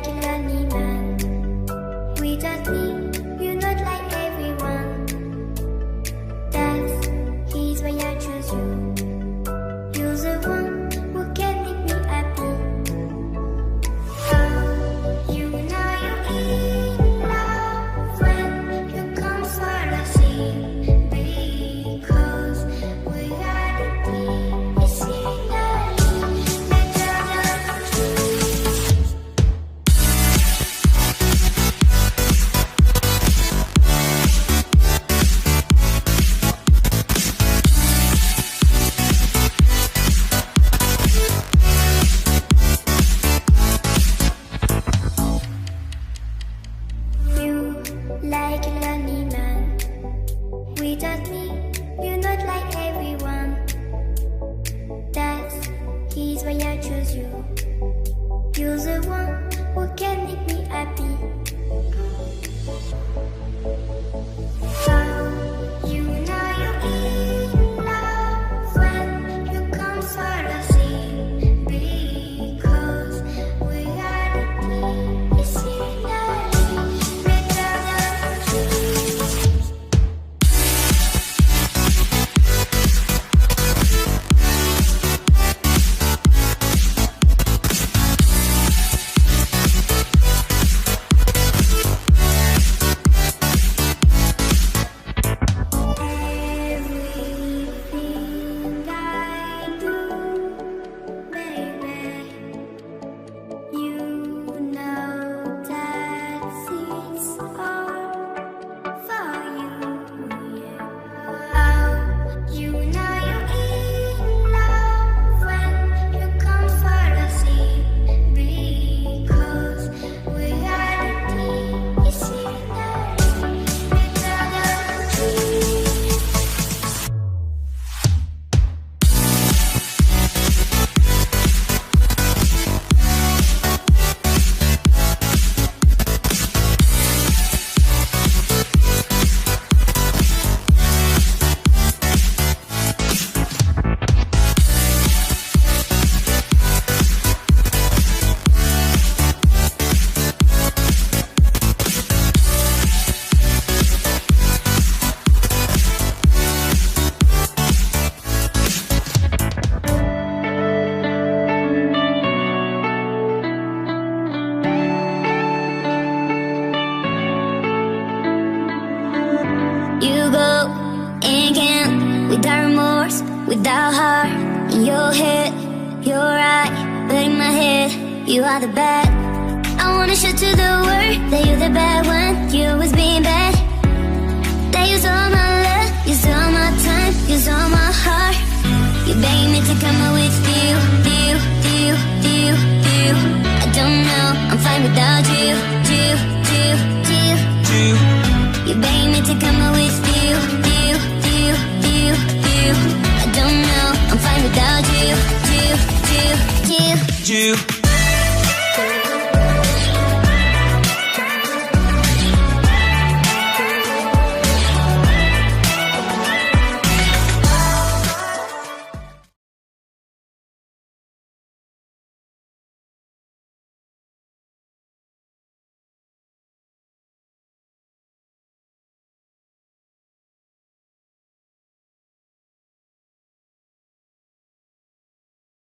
like a lonely man. Without me, you're not like everyone. That's he's why I choose you. You're the one who can make me happy. Oh, you know you're in love when you come for the sea. Because we are the team. It's in the better than you like a lonely man. Without me, you're not like everyone. That's he's why I choose you. You're the one who can make me happy. Oh, you know you're in love when you come for the sea. Because we are the team. It's in the better than dreams. Everything I do, baby, you know that it's all for you. Yeah. Oh, you know you're in love when you come for the sea. Because we are the team. It's in the better than dreams. You go and can without remorse, without heart. In your head, you're right, but in my head, you are the bad. I wanna show to the world that you're the bad one. You always being bad. That use all my love, use all my time, use all my heart. You begging me to come out with you. I don't know, I'm fine without you. You begging me to come out with you. I don't know, I'm fine without you.